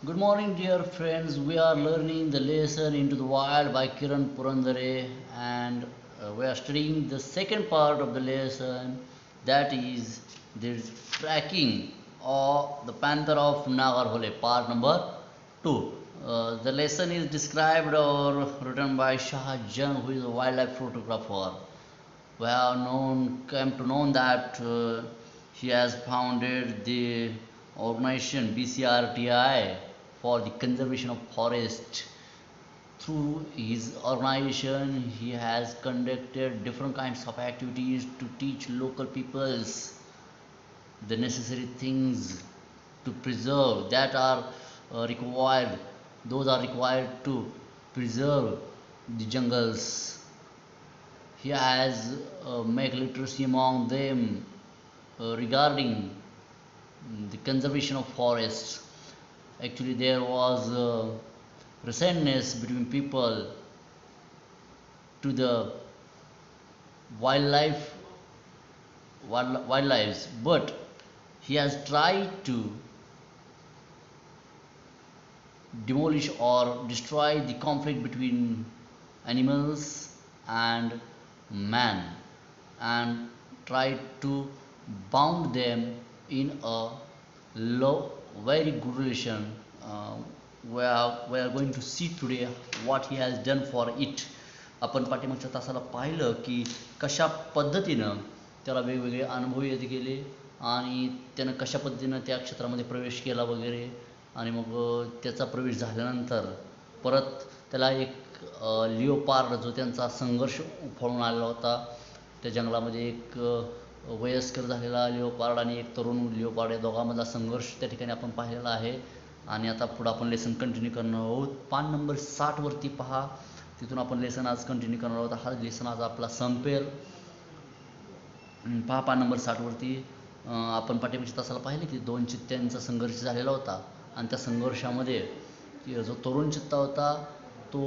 Good morning, dear friends. We are learning the lesson Into the Wild by Kiran Purandare, and we are studying the second part of the lesson, that is the tracking of the panther of Nagarhole, part number 2. The lesson is described or written by Shah Jung, who is a wildlife photographer. We have come to know that he has founded the organization BCRTI for the conservation of forest. Through his organization, he has conducted different kinds of activities to teach local peoples the necessary things to preserve that are required. Those are required to preserve the jungles. He has make literacy among them regarding the conservation of forests. Actually, there was resentness between people to the wildlife, wildlife, but he has tried to demolish or destroy the conflict between animals and man and try to bound them in a low, very good relation. We are going to see today what he has done for it. आपण पाठीमागच्या तासाला पाहिलं की कशा पद्धतीनं त्याला वेगवेगळे अनुभव येत गेले आणि त्यानं कशा पद्धतीनं त्या क्षेत्रामध्ये प्रवेश केला वगैरे आणि मग त्याचा प्रवेश झाल्यानंतर परत त्याला एक लिओपार्ड जो त्यांचा संघर्ष उफाळून आलेला होता. त्या जंगलामध्ये एक वयस्कर झालेला लिओपार्ड आणि एक तरुण लिओपार्ड या दोघांमधला संघर्ष त्या ठिकाणी आपण पाहिलेला आहे. आणि आता पुढं आपण लेसन कंटिन्यू करणार आहोत. पान नंबर 60 वरती पहा, तिथून आपण लेसन आज कंटिन्यू करणार आहोत. हा लेसन आज आपला संपेल. पहा पान नंबर 60 वरती आपण पाठीमागच्या तासाला पाहिले की दोन चित्त्यांचा संघर्ष झालेला होता आणि त्या संघर्षामध्ये जो तरुण चित्ता होता तो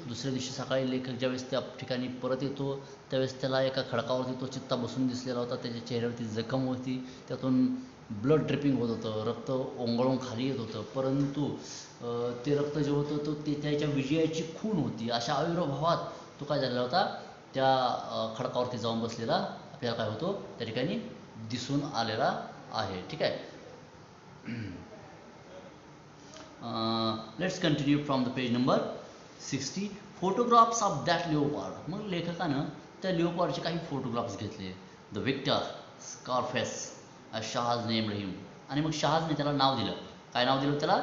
दुसऱ्या दिवशी सकाळी लेखक ज्यावेळेस त्या ठिकाणी परत येतो त्यावेळेस त्याला एका खडकावरती तो चित्ता बसून दिसलेला होता. त्याच्या चेहऱ्यावरती जखम होती, त्यातून ब्लड ड्रिपिंग होत होतं, रक्त ओंगळून खाली येत होतं. परंतु ते रक्त जे होतं तो त्याच्या विजयाची खूण होती. अशा आविर्भावात तो काय झालेला होता, त्या खडकावरती जाऊन बसलेला आपल्याला काय होतो त्या ठिकाणी दिसून आलेला आहे. ठीक आहे. Let's continue from the page number 60. Photographs of that leopard. मग लेखकानं त्या लिओपार्डचे काही फोटोग्राफ्स घेतले. The victor Scarface Shaaz named him. आणि मग शहाजने त्याला नाव दिलं. काय नाव दिलं त्याला?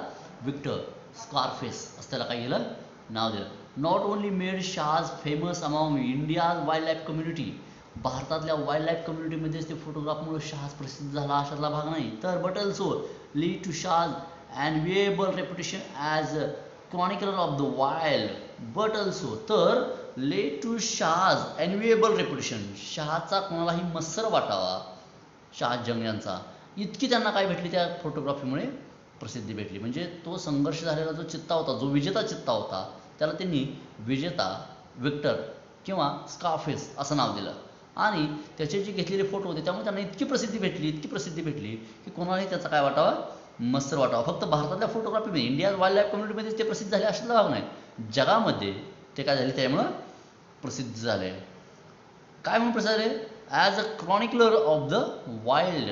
विक्टर स्कॉर्फेस असं त्याला काय दिलं? नाव दिलं. Not only made Shaaz famous among India's wildlife community. भारतातल्या वाईल्ड लाईफ कम्युनिटीमध्येच ते फोटोग्राफमुळे शहाज प्रसिद्ध झाला अशातला भाग नाही, तर but also lead to Shaaz enviable reputation as a chronicler of the wild. but also तर led to Shah's enviable reputation, शहाचा कोणालाही मत्सर वाटावा शहाज जंग यांचा, इतकी त्यांना काय भेटली त्या फोटोग्राफीमुळे प्रसिद्धी भेटली. म्हणजे तो संघर्ष झालेला जो चित्ता होता, जो विजेता चित्ता होता, त्याला त्यांनी विजेता विक्टर किंवा स्कॉर्फेस असं नाव दिलं. आणि त्याचे जे घेतलेले फोटो होते त्यामुळे त्यांना इतकी प्रसिद्धी भेटली, इतकी प्रसिद्धी भेटली की कोणालाही त्याचा काय वाटावा? मत्सर वाटावा. फक्त भारतातल्या फोटोग्राफीमध्ये, इंडिया वाईल्ड लाईफ कम्युनिटीमध्ये ते प्रसिद्ध झाले अशातला भाग नाही, जगामध्ये ते काय झाले त्यामुळं प्रसिद्ध झाले. काय म्हणून प्रसिद्ध झाले? As a chronicler of the wild.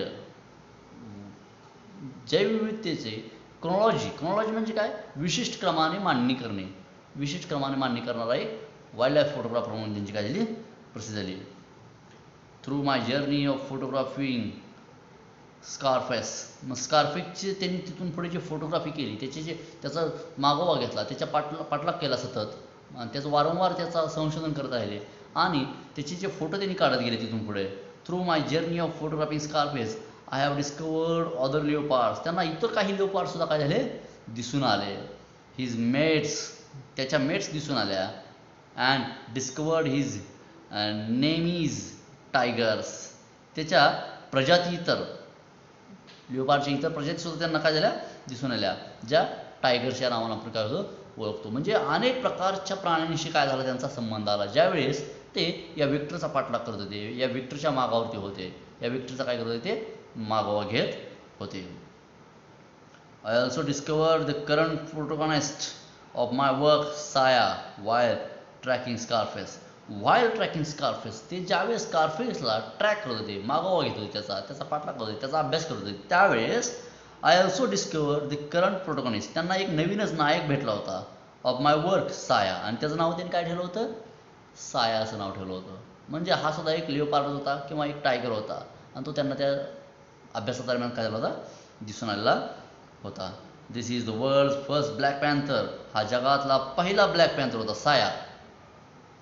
जैवविविधतेचे क्रोनॉलॉजी. क्रोनॉलॉजी म्हणजे काय? विशिष्ट क्रमाने मांडणी करणे. विशिष्ट क्रमाने मांडणी करणारा एक वाईल्ड लाईफ फोटोग्राफर म्हणून त्यांची काय झाली? प्रसिद्ध झाली. Through my journey of photographing Scarface. मग स्कॉर्फेसचे त्यांनी तिथून पुढे जी फोटोग्राफी केली, त्याचा मागोवा घेतला, त्याच्या पाठलाग केला सतत, आणि त्याचं वारंवार त्याचा संशोधन करत राहिले आणि त्याचे जे फोटो त्यांनी काढत गेले तिथून पुढे. Through my journey of photographing Scarface I have discovered other leopards. त्यांना इतर काही लिओपार्डसुद्धा काय झाले? दिसून आले. हिज मेट्स, त्याच्या मेट्स दिसून आल्या. And discovered his nemeses tigers. त्याच्या प्रजाती, इतर लिओपार्डच्या इतर प्रजातीसुद्धा त्यांना काय झाल्या? दिसून आल्या, ज्या टायगर्स या नावानं आपण काय होतो ओळखतो. म्हणजे अनेक प्रकारच्या प्राण्यांशी काय झाला त्यांचा संबंध आला, ज्यावेळेस ते या विक्टरचा पाठलाग करत होते, या विक्टरच्या मागावरती होते, या विक्टरचा काय करत होते? ते मागोवा घेत होते. I also discovered the current protagonist of my work, Saya, while tracking Scarface. While tracking Scarface, ते ज्यावेळेस स्कारफेसला ट्रॅक करत होते, मागोवा घेत होते, त्याचा पाठलाग करत होते, त्याचा अभ्यास करत होते, त्यावेळेस I also discover the current protagonist, त्यांना एक नवीनच नायक भेटला होता ऑफ माय वर्क, साया, आणि त्याचं नाव त्यांनी काय ठेवलं होतं, साया असं नाव ठेवलं होतं. म्हणजे हा सुद्धा एक लिओपार्ड होता किंवा एक टायगर होता, आणि तो त्यांना त्या अभ्यासादरम्यान काय झाला होता, दिसून आलेला होता. This is the world first black panther, हा जगातला पहिला ब्लॅक पॅन्थर होता साया.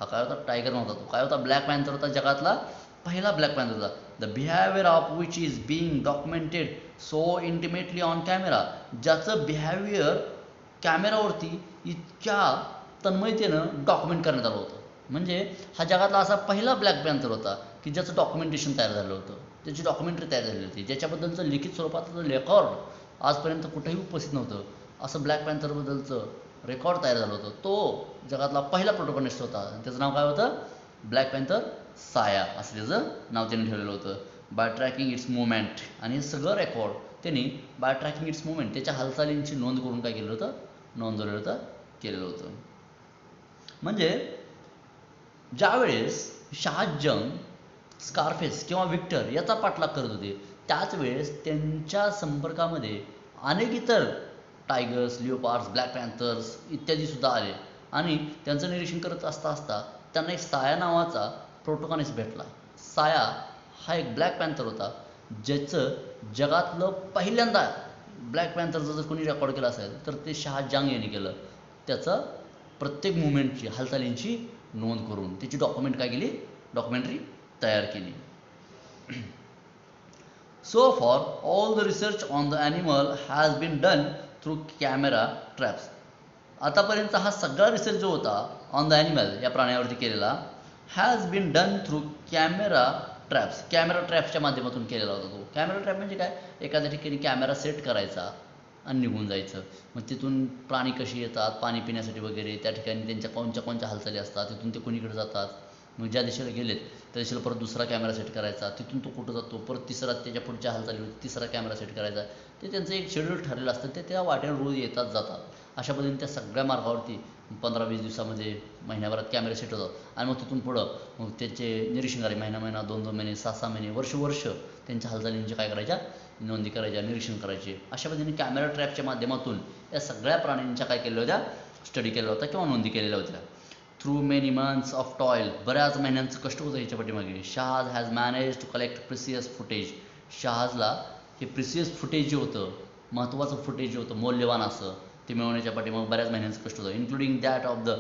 हा काय होता, टायगर नव्हता, तो काय होता, ब्लॅक पॅन्थर होता, जगातला पहिला ब्लॅक पॅन्थर होता. The behaviour of which is being documented so intimately on camera, ज्याचं बिहेवियर कॅमेरावरती इतक्या तन्मयतेनं डॉक्युमेंट करण्यात आलं होतं. म्हणजे हा जगातला असा पहिला ब्लॅक पॅन्थर होता की ज्याचं डॉक्युमेंटेशन तयार झालं होतं, त्याची डॉक्युमेंटरी तयार झाली होती, ज्याच्याबद्दलचं लिखित स्वरूपाचं रेकॉर्ड आजपर्यंत कुठेही उपस्थित नव्हतं, असं ब्लॅक पॅन्थरबद्दलचं रेकॉर्ड तयार झालं होतं. तो जगातला पहिला प्रोटोगॉनिस्ट होता, त्याचं नाव काय होतं, ब्लॅक पॅन्थर साया, असं त्याचं नाव त्यांनी ठेवलेलं होतं. बाय ट्रॅकिंग इट्स मुवमेंट, आणि हे सगळं रेकॉर्ड त्यांनी बाय ट्रॅकिंग इट्स मुवमेंट, त्याच्या हालचालींची नोंद करून काय केलं होतं, केलेलं होतं. म्हणजे ज्यावेळेस शहाजंग स्कारफेस किंवा विक्टर याचा पाठलाग करत होते, त्याच वेळेस त्यांच्या संपर्कामध्ये अनेक इतर टायगर्स, लिओपार्ड्स, ब्लॅक पॅन्थर्स इत्यादी सुद्धा आले, आणि त्यांचं निरीक्षण करत असता असता त्यांना एक साया नावाचा प्रोटोगॉनिस्ट भेटला. साया हा एक ब्लॅक पॅन्थर होता, ज्याचं जगातलं पहिल्यांदा ब्लॅक पॅन्थरचं जर कोणी रेकॉर्ड केलं असेल तर ते शहाजंग यांनी केलं. त्याचं प्रत्येक मुवमेंटची, हालचालींची नोंद करून त्याची डॉक्युमेंटरी तयार केली. So for all the research on the animal has been done through camera traps. आतापर्यंतचा हा सगळा रिसर्च जो होता ऑन द ॲनिमल, या प्राण्यावरती केलेला, has been done through camera ट्रॅप्सच्या माध्यमातून केलेला होता. तो कॅमेरा ट्रॅप म्हणजे काय, एखाद्या ठिकाणी कॅमेरा सेट करायचा आणि निघून जायचं. मग तिथून प्राणी कशी येतात पाणी पिण्यासाठी वगैरे, त्या ठिकाणी त्यांच्या कोणत्या हालचाली असतात, तिथून ते कोणीकडे जातात, मग ज्या दिशेला गेलेत त्या दिशेला परत दुसरा कॅमेरा सेट करायचा, तिथून तो कुठं जातो, परत तिसरा, त्याच्या पुढच्या हालचालीवर तिसरा कॅमेरा सेट करायचा. ते त्यांचं एक शेड्यूल ठरलेलं असतं, ते त्या वाटेने रोज येतात जातात. अशा पद्धतीने त्या सगळ्या मार्गावरती 15-20 दिवसामध्ये, महिन्याभरात कॅमेरे सेट होतात, आणि मग तिथून पुढं मग त्याचे निरीक्षण करायचे, महिना 2-2 महिने, 6-6 महिने, वर्ष त्यांच्या हालचालींचे काय करायच्या, नोंदी करायच्या, निरीक्षण करायचे. अशा पद्धतीने कॅमेरा ट्रॅपच्या माध्यमातून या सगळ्या प्राण्यांच्या काय केलेल्या होत्या, स्टडी केलेला होता किंवा नोंदी केलेल्या होत्या. Through many months of toil, बऱ्याच महिन्यांचं कष्ट होतं ह्याच्या पाठीमागे. Shaaz has manage to collect precious footage. शहाजला हे प्रिसियस फुटेज जे होतं, महत्त्वाचं फुटेज जे होतं, मौल्यवान असं, ते मिळवण्याच्या पाठीमागे बऱ्याच महिन्यांचं कष्ट होतं. Including that of the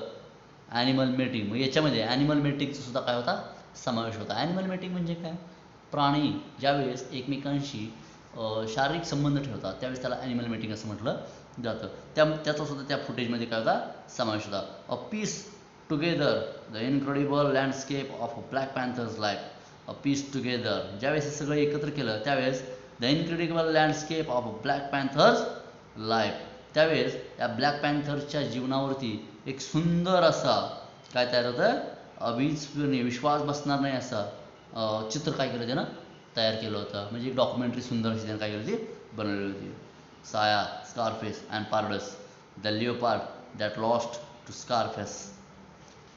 animal mating. मग याच्यामध्ये ॲनिमल मेटिंगचा सुद्धा काय होता, समावेश होता. ॲनिमल मेटिंग म्हणजे काय, प्राणी ज्यावेळेस एकमेकांशी शारीरिक संबंध ठेवतात त्यावेळेस त्याला ॲनिमल मेटिंग असं म्हटलं जातं. त्याचा सुद्धा त्या फुटेजमध्ये काय होता, समावेश होता. A piece together the incredible landscape of black panthers life. A piece together, ज्यावेळेस हे सगळं एकत्र केलं त्यावेळेस the incredible landscape of black panthers life, त्यावेळेस या ब्लॅक पॅन्थर्सच्या जीवनावरती एक सुंदर असा काय तयार होतं, अविस्मरणीय, विश्वास बसणार नाही असा चित्र काय केलं त्यानं, तयार केलं होतं. म्हणजे एक डॉक्युमेंटरी सुंदर अशी त्यानं काय केली होती, बनवलेली होती. Saya, Scarface and Pardus, the leopard that lost to Scarface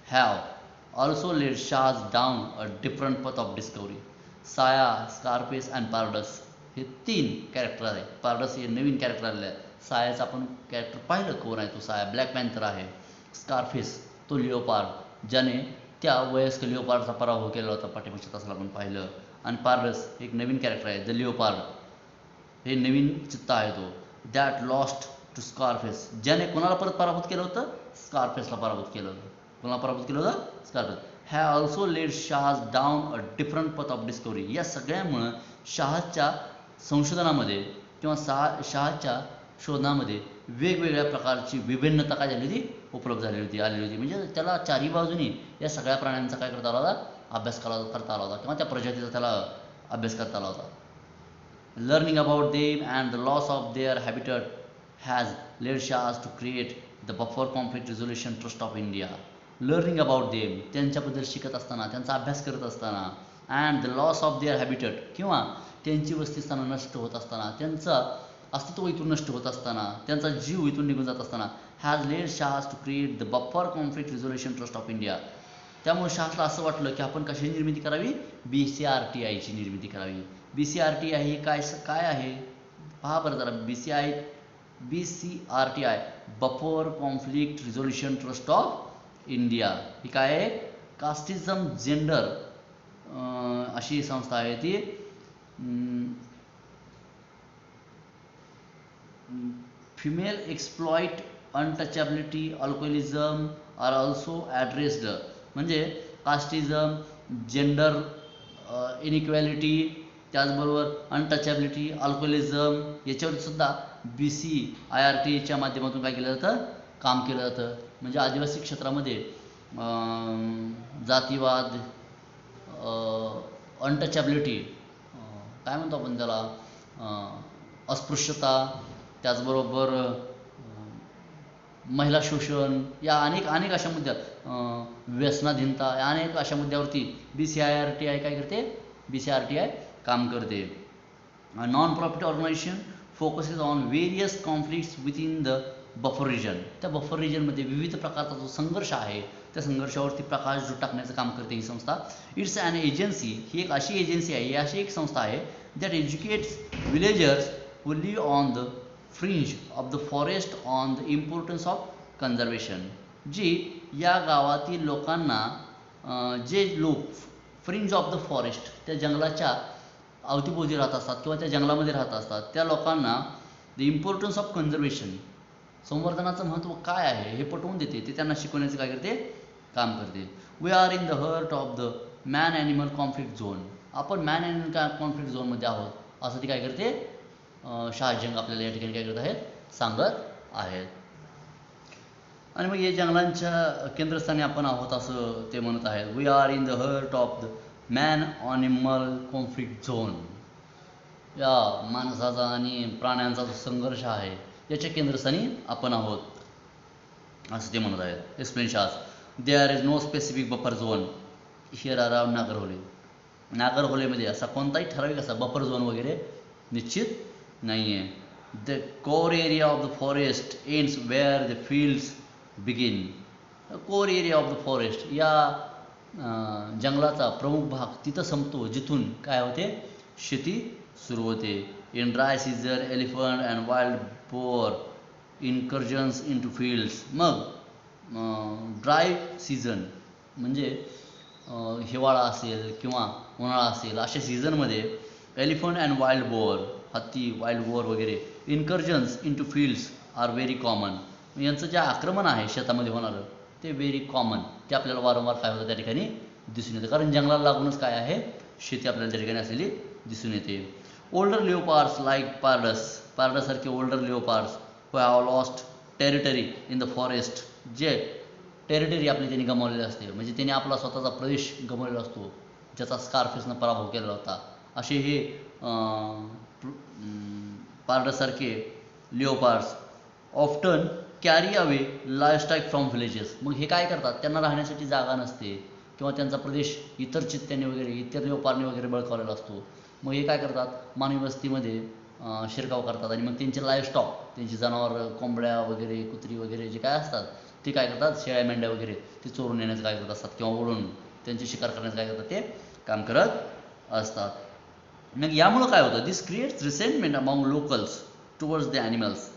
have also led Shahs down a different path of discovery. साया, स्कारफेस अँड पारडस हे 3 कॅरेक्टर आहे. पारडस हे नवीन कॅरेक्टर आलेलं आहे. सायाचं आपण कॅरेक्टर पाहिलं, कोण आहे तो, साया ब्लॅक पॅन्थर आहे. स्कारफेस तो लिओपार्ड, ज्याने त्या वयस्क लिओपार्डचा पराभव केला होता पाठीमागच्या तासाला आपण पाहिलं. आणि पारडस एक नवीन कॅरेक्टर आहे, द लिओपार्ड, हे नवीन चित्ता आहे तो. दॅट लॉस्ट टू स्कारफेस, ज्याने कोणाला परत पराभूत केलं होतं, स्कारफेसला पराभूत केलं होतं. कोणाला पराभूत केलं होतं, Scarface. Have also led Shaaz down a different path of discovery. या सगळ्यामुळं शहाजच्या संशोधनामध्ये किंवा शहाजच्या शोधनामध्ये वेगवेगळ्या प्रकारची विभिन्नता काय झाली होती, उपलब्ध झाली होती, आलेली होती. म्हणजे त्याला चारही बाजूनी या सगळ्या प्राण्यांचा काय करता आला होता, अभ्यास करता आला होता, किंवा त्या प्रजातीचा त्याला अभ्यास करता आला होता. Learning about them and the loss of their habitat has led Shaaz to create the buffer conflict resolution trust of India. Learning about them, त्यांच्याबद्दल शिकत असताना, त्यांचा अभ्यास करत असताना, and the loss of their habitat, किंवा त्यांची वस्तीस्थानं नष्ट होत असताना, त्यांचा अस्तित्व इथून नष्ट होत असताना, त्यांचा जीव इथून निघून जात असताना, has led Shaaz to create the buffer conflict resolution trust of India. त्यामुळे शाहला असं वाटलं की आपण कशाची निर्मिती करावी, BCRTIची निर्मिती करावी. BCRTI ही काय आहे पहा बरं जरा. BCRTI buffer conflict resolution trust of India ही काय आहे, कास्टिझम जेंडर अशी संस्था आहे ती. Female exploit, untouchability, alcoholism are also addressed. म्हणजे कास्टिझम, जेंडर इनइक्वॅलिटी, त्याचबरोबर अनटचॅबिलिटी, अल्कोहोलिझम याच्यावर सुद्धा BCIRTच्या माध्यमातून काय केलं जातं, काम केलं जातं. म्हणजे आदिवासी क्षेत्रामध्ये जातीवाद, अनटचॅबिलिटी काय म्हणतो आपण त्याला, अस्पृश्यता, त्याचबरोबर महिला शोषण या अनेक अशा मुद्द्यात, व्यसनाधीनता या अनेक अशा मुद्द्यावरती BCIRTI काय करते, BCIRTI काम करते. Non profit organisation focuses on various conflicts within the buffer region. त्या बफर रिजनमध्ये विविध प्रकारचा जो संघर्ष आहे त्या संघर्षावरती प्रकाश टाकण्याचं काम करते ही संस्था. इट्स ॲन एजन्सी, ही एक अशी एजन्सी आहे, ही अशी एक संस्था आहे that educates villagers who live on the fringe of the forest on the importance of conservation. जी या गावातील लोकांना, जे लोक फ्रिंज ऑफ द फॉरेस्ट त्या जंगलाच्या अवतीभोवती राहत असतात किंवा त्या जंगलामध्ये राहत असतात, त्या लोकांना द इम्पॉर्टन्स ऑफ कन्झर्वेशन, संवर्धनाचं महत्त्व काय आहे हे पटवून देते. ते त्यांना शिकवण्याचे काय करते, काम करते. We are in the heart of the man animal conflict zone. आपण मॅन ॲनिमल कॉन्फ्लिक्ट झोनमध्ये आहोत असं ती काय करते, शहाजंग आपल्याला या ठिकाणी काय करत आहेत, सांगत आहेत. आणि मग या जंगलांच्या केंद्रस्थानी आपण आहोत असं ते म्हणत आहेत. We are in the heart of the man animal conflict zone. या माणसाचा आणि प्राण्यांचा जो संघर्ष आहे याच्या केंद्रस्थानी आपण आहोत असं ते म्हणत आहेत. Explain Shah. There is no specific buffer zone here around Nagarhole. नागरहोलेमध्ये असा कोणताही ठराविक असा बफर झोन वगैरे निश्चित नहीं है. The core area of the forest ends where the fields begin. Core area of the forest, या जंगलाचा प्रमुख भाग तिथं संपतो जिथून काय होते, शेती सुरू होते. In dry season elephant and wild boar incursions into fields. मग ड्राय सीझन म्हणजे हिवाळा असेल किंवा उन्हाळा असेल अशा सीझनमध्ये एलिफंट अँड वाईल्ड बोअर, हत्ती, वाईल्ड बोअर वगैरे, incursions into fields are very common. यांचं जे आक्रमण आहे शेतामध्ये होणारं ते व्हेरी कॉमन, ते आपल्याला वारंवार काय होतं त्या ठिकाणी दिसून येतं. कारण जंगलाला लागूनच काय आहे, शेती आपल्याला त्या ठिकाणी असलेली दिसून येते. ओल्डर लिओपार्ड्स लाईक पारडससारखे older leopards who have lost territory in the forest. जे टेरिटरी आपली त्यांनी गमावलेली असते, म्हणजे त्यांनी आपला स्वतःचा प्रदेश गमावलेला असतो ज्याचा स्कारफिसनं पराभव केलेला होता. असे हे पारडससारखे leopards often carry away livestock from villages. मग हे काय करतात, त्यांना राहण्यासाठी जागा नसते किंवा त्यांचा प्रदेश इतर चित्त्याने वगैरे इतर लिओपार्डने वगैरे बळकावलेला असतो. मग हे काय करतात, मानवी वस्तीमध्ये शिरकाव करतात आणि मग त्यांचे लाईव्हस्टॉक, त्यांची जनावर, कोंबड्या वगैरे, कुत्री वगैरे जे काय असतात ते काय करतात, शेळ्या मेंढ्या वगैरे ते चोरून नेण्याचं काय करत असतात किंवा ओढून त्यांची शिकार करण्याचं काय करतात, ते काम करत असतात. मग यामुळं काय होतं, this creates resentment among locals towards the animals.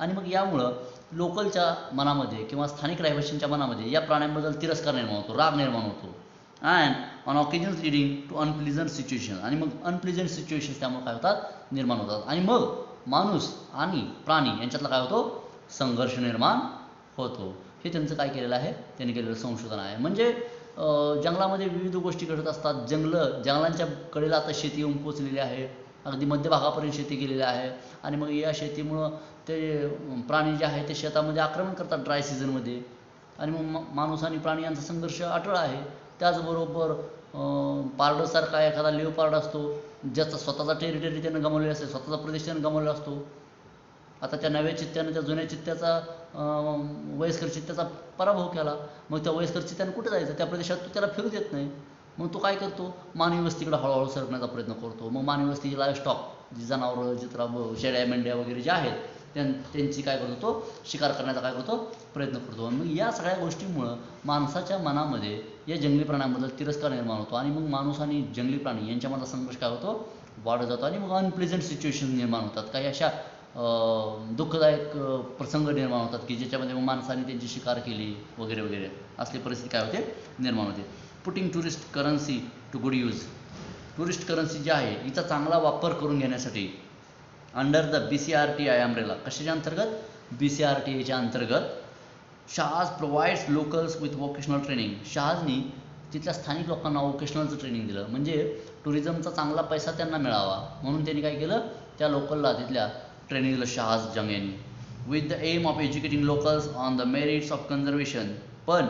आणि मग यामुळं लोकलच्या मनामध्ये किंवा स्थानिक रहिवाशांच्या मनामध्ये या प्राण्यांबद्दल तिरस्कार निर्माण होतो, राग निर्माण होतो. And on occasions leading to unpleasant situation. आणि मग अनप्लिजंट सिच्युएशन्स त्यामुळे काय होतात, निर्माण होतात. आणि मग माणूस आणि प्राणी यांच्यातला काय होतो, संघर्ष निर्माण होतो. हे त्यांचं काय केलेलं आहे, त्यांनी केलेलं संशोधन आहे. म्हणजे जंगलामध्ये विविध गोष्टी घडत असतात. जंगलांच्या कडेला आता शेती येऊन पोचलेली आहे, अगदी मध्यभागापर्यंत शेती गेलेली आहे. आणि मग या शेतीमुळं ते प्राणी जे आहे ते शेतामध्ये आक्रमण करतात ड्राय सीझनमध्ये. आणि मग माणूस आणि प्राणी यांचा संघर्ष अटळ आहे. त्याचबरोबर पारडसारखा एखादा लिओपार्ड असतो ज्याचा स्वतःचा टेरिटरी त्यानं गमावलेला असते, स्वतःचा प्रदेश त्यानं गमावलेला असतो. आता त्या नव्या चित्त्यानं त्या जुन्या चित्त्याचा वयस्कर चित्त्याचा पराभव केला. मग त्या वयस्कर चित्त्यानं कुठे जायचं, त्या प्रदेशात तो त्याला फिरू देत नाही. मग तो काय करतो, मानवी वस्तीकडे हळूहळू सरकण्याचा प्रयत्न करतो. मग मानवी वस्तीची लाईव्हस्टॉक जी जनावरं चित्र शेळ्या मेंढ्या वगैरे जे आहेत त्यांची काय करतो तो शिकार करण्याचा काय करतो प्रयत्न करतो. आणि मग या सगळ्या गोष्टींमुळं माणसाच्या मनामध्ये या जंगली प्राण्यांबद्दल तिरस्कार निर्माण होतो आणि मग माणूस आणि जंगली प्राणी यांच्यामधला संघर्ष काय होतो वाढत जातो आणि मग अनप्लेझंट सिच्युएशन निर्माण होतात. काही अशा दुःखदायक प्रसंग निर्माण होतात की ज्याच्यामध्ये मग माणसाने त्यांची शिकार केली वगैरे वगैरे असली परिस्थिती काय होते निर्माण होते. Putting tourist currency to good use. Tourist currency जी आहे हिचा चांगला वापर करून घेण्यासाठी अंडर द BCRTI अम्ब्रेला. कशाच्या अंतर्गत BCRTIच्या अंतर्गत Shaaz provides locals with vocational training. शहाजनी तिथल्या स्थानिक लोकांना वोकेशनलचं ट्रेनिंग दिलं म्हणजे टुरिझमचा चांगला पैसा त्यांना मिळावा म्हणून त्यांनी काय केलं त्या लोकलला तिथल्या ट्रेनिंग दिलं शहाज जंग यांनी. With the aim of educating locals on the merits of conservation. पण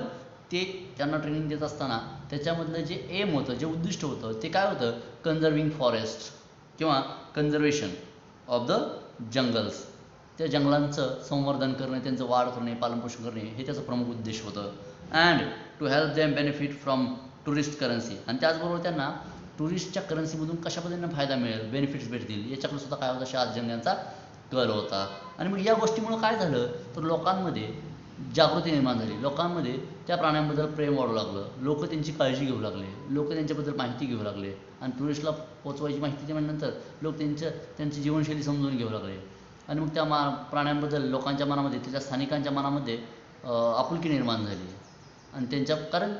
ते त्यांना ट्रेनिंग देत असताना त्याच्यामधलं जे एम होतं जे उद्दिष्ट होतं ते काय होतं कन्झर्विंग फॉरेस्ट किंवा कन्झर्वेशन ऑफ द जंगल्स. त्या जंगलांचं संवर्धन करणे त्यांचं वाढ करणे पालनपोषण करणे हे त्याचं प्रमुख उद्देश होतं. And to help them benefit from tourist currency. आणि त्याचबरोबर त्यांना टुरिस्टच्या करन्सीमधून कशा पद्धतीने फायदा मिळेल बेनिफिट्स भेटतील याच्याकडे सुद्धा काय होता शहाज जंग यांचा कल होता. आणि मग या गोष्टीमुळं काय झालं तर लोकांमध्ये जागृती निर्माण झाली. लोकांमध्ये त्या प्राण्यांबद्दल प्रेम वाढू लागलं. लोक त्यांची काळजी घेऊ लागले. लोक त्यांच्याबद्दल माहिती घेऊ लागले आणि टुरिस्टला पोचवायची माहिती दिल्यानंतर लोक त्यांची जीवनशैली समजून घेऊ लागले. आणि मग त्या प्राण्यांबद्दल लोकांच्या मनामध्ये त्याच्या स्थानिकांच्या मनामध्ये आपुलकी निर्माण झाली. आणि कारण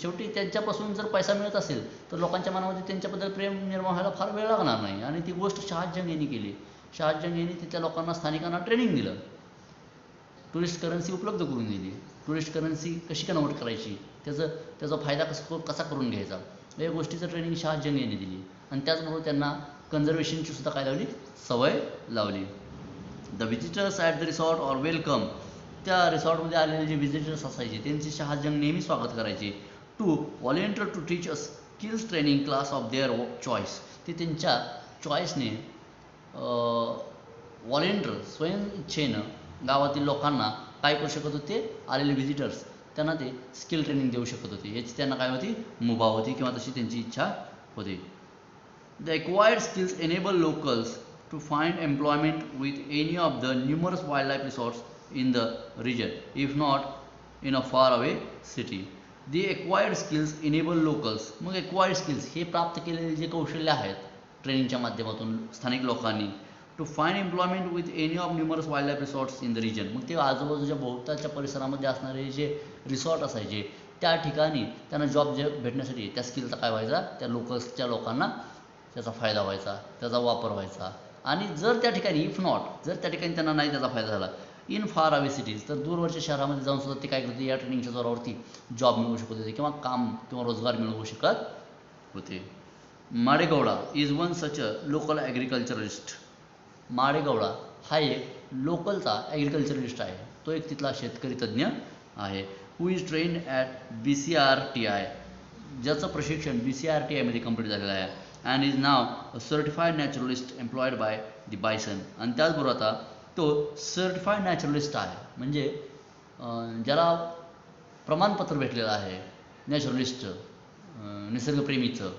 शेवटी त्यांच्यापासून जर पैसा मिळत असेल तर लोकांच्या मनामध्ये त्यांच्याबद्दल प्रेम निर्माण व्हायला फार वेळ लागणार नाही. आणि ती गोष्ट शहाज जंग यांनी केली. शहाज जंग यांनी तिथल्या लोकांना स्थानिकांना ट्रेनिंग दिलं. टुरिस्ट करन्सी उपलब्ध करून दिली. टुरिस्ट करन्सी कशी कन्वर्ट करायची त्याचा फायदा कसा करून घ्यायचा या गोष्टीचं ट्रेनिंग शहाज जंग यांनी दिली. आणि त्याचबरोबर त्यांना कन्झर्वेशनची सुद्धा काय लावली सवय लावली. The visitors at the resort or welcome. त्या रिसॉर्टमध्ये आलेले जे व्हिजिटर्स असायचे त्यांचे शहाज जंग नेहमी स्वागत करायचे. To volunteer to teach a skills training class of their choice. ते त्यांच्या चॉईसने व्हॉलेंटियर स्वयं इच्छेनं गावातील लोकांना काय करू शकत होते आलेले व्हिजिटर्स त्यांना ते स्किल ट्रेनिंग देऊ शकत होते. याची त्यांना काय होती मुभा होती किंवा तशी त्यांची इच्छा होती. The acquired skills enable locals to find employment with any of the numerous wildlife resorts in the region if not in a far away city. The acquired skills enable locals. मग acquired skills हे प्राप्त केलेले जे कौशल्य आहेत ट्रेनिंगच्या माध्यमातून स्थानिक लोकांनी to find employment with any of numerous wildlife resorts in the region. मग ते आजूबाजूच्या भोवताच्या परिसरामध्ये असणारे जे रिसॉर्ट असायचे त्या ठिकाणी त्यांना जॉब भेटण्यासाठी त्या स्किलचा काय व्हायचा त्या लोकांना त्याचा फायदा व्हायचा त्याचा वापर व्हायचा. आणि जर त्या ठिकाणी इफ नॉट जर त्या ठिकाणी त्यांना नाही त्याचा फायदा झाला इन फार अवे सिटीज तर दूरवरच्या शहरामध्ये जाऊन सुद्धा ते काय करते या ट्रेनिंगच्या जोरावरती जॉब मिळवू शकत होते किंवा काम किंवा रोजगार मिळवू शकत होते. Madegowda is one such a local agriculturalist. Madegowda हा एक लोकलचा ॲग्रिकल्चरलिस्ट आहे. तो एक तिथला शेतकरी तज्ज्ञ आहे. Who is trained at BCRTI. ज्याचं प्रशिक्षण BCRTIमध्ये कंप्लीट झालेलं आहे. And is now a certified naturalist employed by the Bison. आणि त्याचबरोबर आता तो सर्टिफाईड नॅचरलिस्ट आहे म्हणजे ज्याला प्रमाणपत्र भेटलेलं आहे नॅचरलिस्टचं निसर्गप्रेमीचं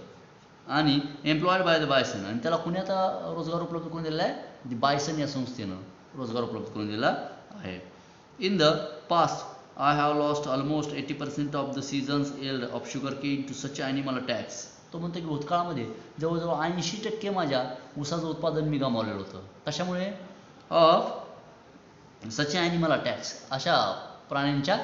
आणि एम्प्लॉईड बाय द बायसन. आणि त्याला कुणी आता रोजगार उपलब्ध करून दिलेला आहे द बायसन या संस्थेनं रोजगार उपलब्ध करून दिला आहे. In the past I have lost almost 80% of the seasons yield of sugarcane to such animal attacks. तो म्हणतो की भूतकाळामध्ये जवळजवळ 80% माझ्या ऊसाचं उत्पादन मी गमावलेलं होतं. कशामुळे ऑफ सच ॲनिमल अटॅक्स अशा प्राण्यांच्या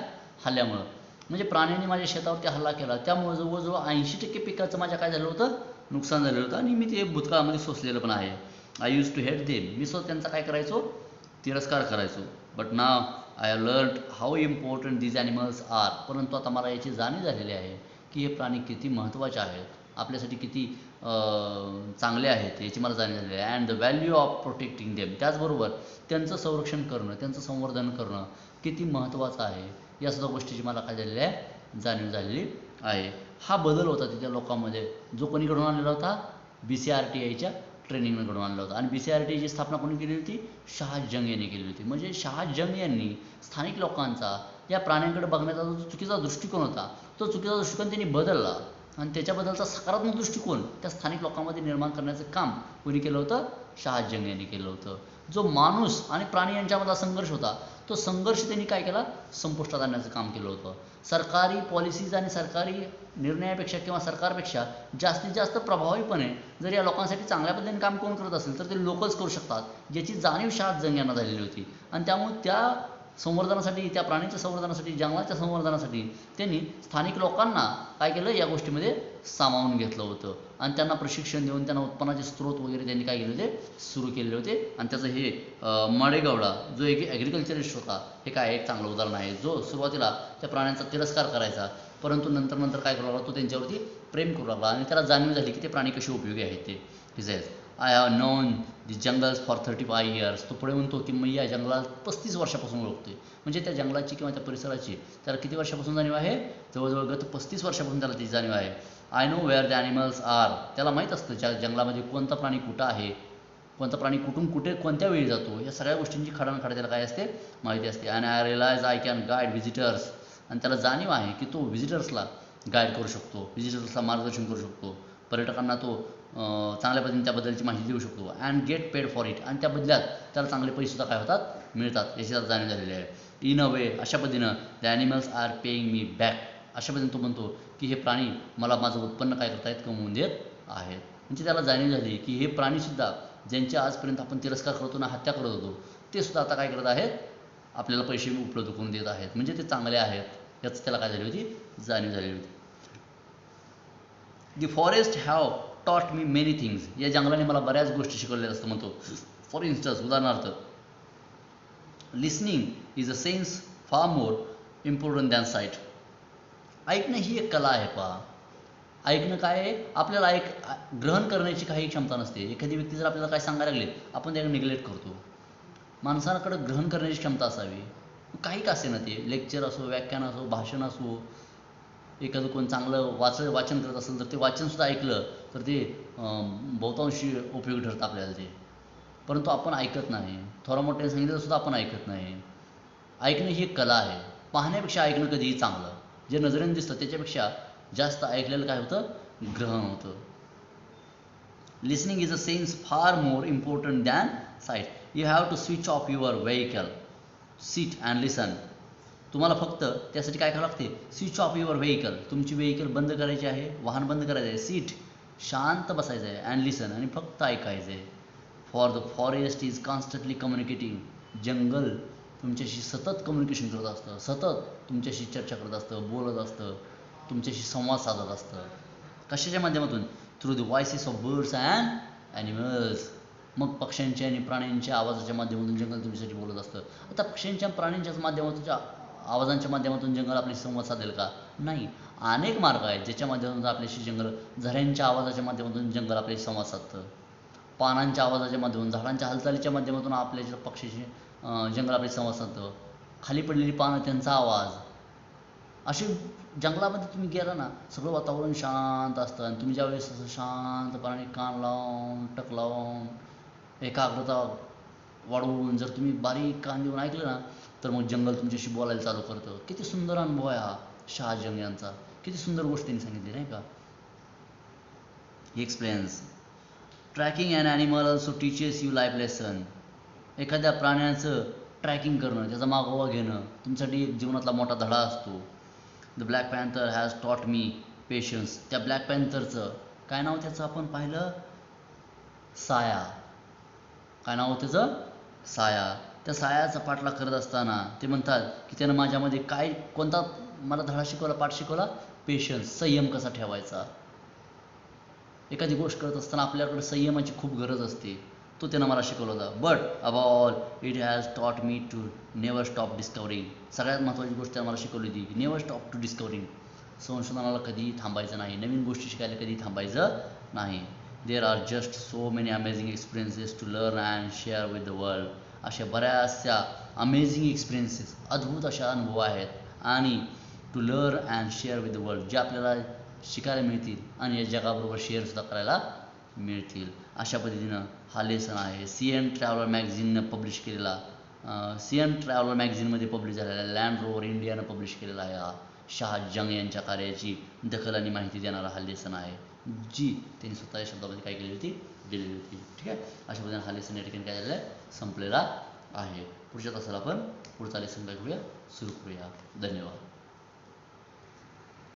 हल्ल्यामुळं. म्हणजे प्राण्यांनी माझ्या शेतावरती हल्ला केला त्यामुळे जवळजवळ 80% पिकाचं माझ्या काय झालं होतं नुकसान झालेलं होतं आणि मी ते भूतकाळामध्ये सोसलेलं पण आहे. I use to hate them. मी स्वतः त्यांचा काय करायचो तिरस्कार करायचो. But now I have learn how important these animals are. परंतु आता मला याची जाणीव झालेली आहे की हे प्राणी किती महत्त्वाचे आहेत आपल्यासाठी किती चांगले आहेत याची मला जाणीव झालेली आहे. And the value of protecting them. त्याचबरोबर त्यांचं संरक्षण करणं त्यांचं संवर्धन करणं किती महत्त्वाचं आहे या सुद्धा गोष्टीची मला काय झालेली आहे जाणीव झालेली आहे. हा बदल होता तिथल्या लोकांमध्ये जो कोणी घडून आणलेला होता BCRTIच्या ट्रेनिंगनं घडून आणला होता. आणि BCRTIची स्थापना कोणी केली होती शहाज जंग यांनी केली होती. म्हणजे शहाज जंग यांनी स्थानिक लोकांचा या प्राण्यांकडे बघण्याचा जो चुकीचा दृष्टिकोन होता तो चुकीचा दृष्टिकोन त्यांनी बदलला आणि त्याच्याबद्दलचा सकारात्मक दृष्टिकोन त्या स्थानिक लोकांमध्ये निर्माण करण्याचं काम कोणी केलं होतं शहाजंग यांनी केलं होतं. जो माणूस आणि प्राणी यांच्यामधला संघर्ष होता तो संघर्ष त्यांनी काय केला, संपुष्टात आणण्याचं काम केलं होतं. सरकारी पॉलिसीज आणि सरकारी निर्णयापेक्षा किंवा सरकारपेक्षा जास्तीत जास्त प्रभावीपणे जर या लोकांसाठी चांगल्या पद्धतीने काम कोण करत असेल तर ते लोकच करू शकतात याची जाणीव शहाजंग यांना झालेली होती. आणि त्यामुळे त्या संवर्धनासाठी, त्या प्राण्यांच्या संवर्धनासाठी, जंगलाच्या संवर्धनासाठी त्यांनी स्थानिक लोकांना काय केलं, या गोष्टीमध्ये सामावून घेतलं होतं आणि त्यांना प्रशिक्षण देऊन त्यांना उत्पन्नाचे स्रोत वगैरे त्यांनी काय केले होते, सुरू केलेले होते. आणि त्याचं हे माडेगौडा जो एक ॲग्रिकल्चरिस्ट होता हे काय एक चांगलं उदाहरण आहे, जो सुरुवातीला त्या प्राण्यांचा तिरस्कार करायचा परंतु नंतर काय करू लागला, तो त्यांच्यावरती प्रेम करू लागला आणि त्याला जाणीव झाली की ते प्राणी कसे उपयोगी आहेत ते. He says I have non the jungles for 35 years. तो पुढे म्हणतो की मी या जंगलात 35 वर्षापासून ओळखतोय. म्हणजे त्या जंगलाची किंवा त्या परिसराची त्याला किती वर्षापासून जाणीव आहे, जवळजवळ गत 35 वर्षापासून त्याला ती जाणीव आहे. I know where the animals are. त्याला माहीत असतं ज्या जंगलामध्ये कोणता प्राणी कुठं आहे, कोणता प्राणी कुठून कुठे कोणत्या वेळी जातो, या सगळ्या गोष्टींची खडानखाड त्याला काय असते, माहिती असते. And I realise I can guide visitors. आणि त्याला जाणीव आहे की तो व्हिजिटर्सला गाईड करू शकतो, व्हिजिटर्सला मार्गदर्शन करू शकतो, पर्यटकांना तो चांगल्या पद्धतीने त्याबद्दलची माहिती देऊ शकतो. And get paid for it. आणि त्या बदल्यात त्याला चांगले पैसेसुद्धा काय होतात, मिळतात, याची त्याला जाणीव झालेली आहे. इन अ वे, अशा पद्धतीनं the animals are paying me back. अशा पद्धतीने तो म्हणतो की हे प्राणी मला माझं उत्पन्न काय करतायत, कमवून देत आहेत. म्हणजे त्याला जाणीव झाली की हे प्राणीसुद्धा ज्यांच्या आजपर्यंत आपण तिरस्कार करतो ना, हत्या करत होतो, ते सुद्धा आता काय करत आहेत, आपल्याला पैसे उपलब्ध करून देत आहेत. म्हणजे ते चांगले आहेत, याच त्याला काय झाली होती, जाणीव झालेली होती. दी forest have taught me many things. या जंगलाने मला बऱ्याच गोष्टी शिकवलेल्या असतं म्हणतो. फॉर इन्स्टन्स, उदाहरणार्थ, listening is a sense far more important than site. ऐकणं ही एक कला आहे. पहा, ऐकणं काय आहे, आपल्याला ग्रहण करण्याची काही क्षमता नसते. एखादी व्यक्ती जर आपल्याला काय सांगायला लागले, आपण त्याला निग्लेक्ट करतो. माणसाकडे ग्रहण करण्याची क्षमता असावी. काही का असे ना, ते लेक्चर असो, व्याख्यान असो, भाषण असो, एखादं कोण चांगलं वाचन करत असेल तर ते वाचनसुद्धा ऐकलं तर ते बहुतांशी उपयोगी ठरतं आपल्याला ते. परंतु आपण ऐकत नाही. थोडा मोठ्याने सांगितलं सुद्धा आपण ऐकत नाही. ऐकणं ही एक कला आहे. पाहण्यापेक्षा ऐकणं कधीही चांगलं. जे नजरेने दिसतं त्याच्यापेक्षा जास्त ऐकलेलं काय होतं, ग्रहण होतं. Listening is a sense far more important than sight. You have to switch off your vehicle, sit and listen. तुम्हाला फक्त त्यासाठी काय करावं लागते, स्विच ऑफ युअर व्हेकल. तुमची व्हेकल बंद करायची आहे, वाहन बंद करायचं आहे, सीट शांत बसायचं आहे, अँड लिसन, आणि फक्त ऐकायचं आहे. For the forest is constantly communicating. जंगल तुमच्याशी सतत कम्युनिकेशन करत असतं, सतत तुमच्याशी चर्चा करत असतं, बोलत असतं, तुमच्याशी संवाद साधत असतं. कशाच्या माध्यमातून, through the voices of birds and animals. मग पक्ष्यांच्या आणि प्राण्यांच्या आवाजाच्या माध्यमातून जंगल तुमच्यासाठी बोलत असतं. आता पक्ष्यांच्या प्राण्यांच्याच माध्यमातून, आवाजांच्या माध्यमातून जंगल आपल्याशी संवाद साधेल का, नाही. अनेक मार्ग आहेत ज्याच्या माध्यमातून आपल्याशी जंगल, झऱ्यांच्या आवाजाच्या माध्यमातून जंगल आपल्याशी संवाद साधतं, पानांच्या आवाजाच्या माध्यमातून, झाडांच्या हालचालीच्या माध्यमातून आपल्या पक्षीशी जंगल आपल्याशी संवाद साधतं. खाली पडलेली पानं, त्यांचा आवाज. असे जंगलामध्ये तुम्ही गेला ना, सगळं वातावरण शांत असतं आणि तुम्ही ज्यावेळेस असं शांतपणे कान लावून, टक लावून, एकाग्रता वाढवून जर तुम्ही बारीक कान देऊन ऐकलं ना, तर मग जंगल तुमच्याशी बोलायला चालू करतं. किती सुंदर अनुभव आहे हा शहाजंग यांचा. किती सुंदर गोष्ट त्यांनी सांगितली नाही का. He explains tracking and animal also teaches you life lesson. एखाद्या प्राण्याचं ट्रॅकिंग करणं, त्याचा मागोवा घेणं तुमच्यासाठी एक जीवनातला मोठा धडा असतो. The black panther has taught me patience. त्या ब्लॅक पॅन्थरचं काय नाव त्याचं आपण पाहिलं, साया. काय नाव त्याचं, साया. त्या सायाचा पाठलाग करत असताना ते म्हणतात की त्यानं माझ्यामध्ये काय, कोणता मला धडा शिकवला, पाठ शिकवला, पेशन्स, संयम कसा ठेवायचा. एखादी गोष्ट करत असताना आपल्याकडे संयमाची खूप गरज असते, तो त्यानं मला शिकवला होता. But above all it has taught me to never stop discovering. सगळ्यात महत्त्वाची गोष्ट त्यानं मला शिकवली होती की नेवर स्टॉप टू डिस्कवरिंग. संशोधनाला कधीही थांबायचं नाही, नवीन गोष्टी शिकायला कधीही थांबायचं नाही. There are just so many amazing experiences to learn and share with the world. अशा बऱ्याचशा अमेझिंग एक्सपिरियन्सेस, अद्भुत अशा अनुभव आहेत आणि to learn and share with the world, जे आपल्याला शिकायला मिळतील आणि या जगाबरोबर शेअरसुद्धा करायला मिळतील. अशा पद्धतीनं हा लेसन आहे. सीएन ट्रॅव्हलर मॅगझिननं पब्लिश केलेला, सीएन ट्रॅव्हलर मॅगझिनमध्ये पब्लिश झालेला, लँड रोवर इंडियानं पब्लिश केलेला आहे. हा शहाजंग यांच्या कार्याची दखल आणि माहिती देणारा हा लेसन आहे. जी त्यांनी स्वतः या शब्दामध्ये काय केली होती, दिलेली होती. ठीक आहे. अशा पद्धतीने हा लेसन या ठिकाणी काय झालेला आहे, संपलेला आहे. पुढच्या तासाला आपण पुढचा लेसन काय करूया, सुरू करूया. धन्यवाद.